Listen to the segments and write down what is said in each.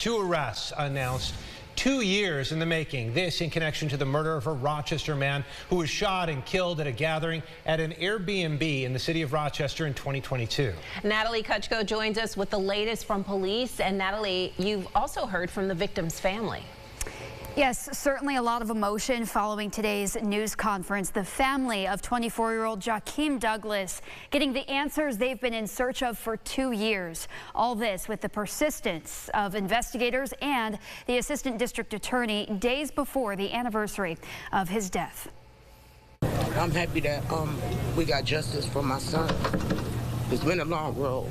Two arrests announced, 2 years in the making. This in connection to the murder of a Rochester man who was shot and killed at a gathering at an Airbnb in the city of Rochester in 2022. Natalie Kutchko joins us with the latest from police. And Natalie, you've also heard from the victim's family. Yes, certainly a lot of emotion following today's news conference. The family of 24-year-old Jakeem Douglas getting the answers they've been in search of for 2 years. All this with the persistence of investigators and the assistant district attorney days before the anniversary of his death. I'm happy that we got justice for my son. It's been a long road.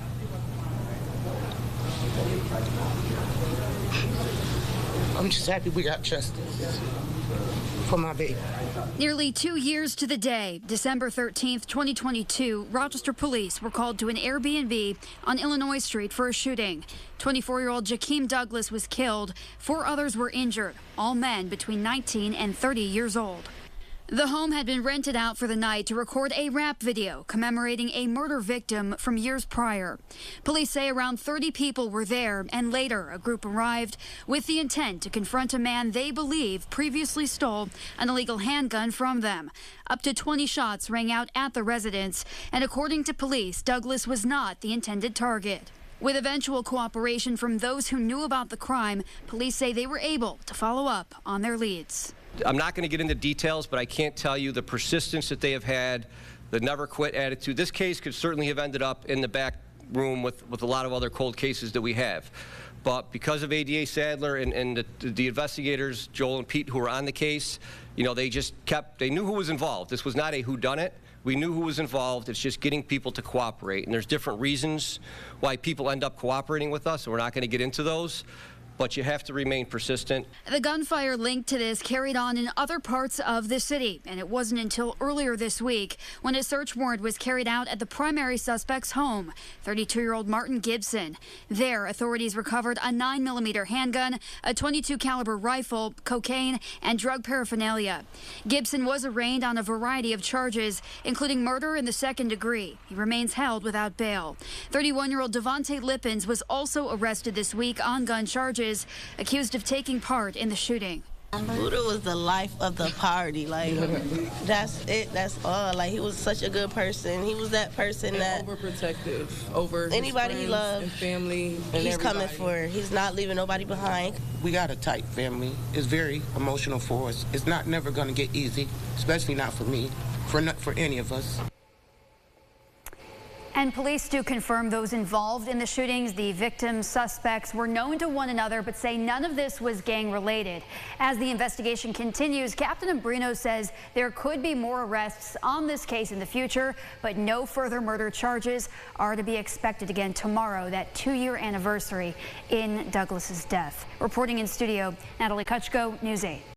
I'm just happy we got justice for my baby. Nearly 2 years to the day, December 13th, 2022, Rochester police were called to an Airbnb on Illinois Street for a shooting. 24-year-old Jakeem Douglas was killed. 4 others were injured, all men between 19 and 30 years old. The home had been rented out for the night to record a rap video commemorating a murder victim from years prior. Police say around 30 people were there, and later a group arrived with the intent to confront a man they believe previously stole an illegal handgun from them. Up to 20 shots rang out at the residence, and according to police, Douglas was not the intended target. With eventual cooperation from those who knew about the crime, police say they were able to follow up on their leads. I'm not going to get into details, but I can't tell you the persistence that they have had, the never quit attitude. This case could certainly have ended up in the back room with a lot of other cold cases that we have. But because of ADA Sadler and the investigators, Joel and Pete, who were on the case, you know, they knew who was involved. This was not a whodunit. We knew who was involved. It's just getting people to cooperate. And there's different reasons why people end up cooperating with us, and we're not going to get into those. But you have to remain persistent. The gunfire linked to this carried on in other parts of the city, and it wasn't until earlier this week when a search warrant was carried out at the primary suspect's home, 32-year-old Martin Gibson. There, authorities recovered a 9mm handgun, a .22 caliber rifle, cocaine, and drug paraphernalia. Gibson was arraigned on a variety of charges, including murder in the second degree. He remains held without bail. 31-year-old Devontae Lippens was also arrested this week on gun charges, accused of taking part in the shooting. Buddha was the life of the party. Like, that's it. That's all. Like, he was such a good person. He was that person that overprotective over anybody his he loved and family. And he's everybody. Coming for. He's not leaving nobody behind. We got a tight family. It's very emotional for us. It's never going to get easy, especially not for me, for any of us. And police do confirm those involved in the shootings, the victim suspects, were known to one another, but say none of this was gang-related. As the investigation continues, Captain Ambrino says there could be more arrests on this case in the future, but no further murder charges are to be expected again tomorrow, that 2-year anniversary in Douglas's death. Reporting in studio, Natalie Kutchko, News 8.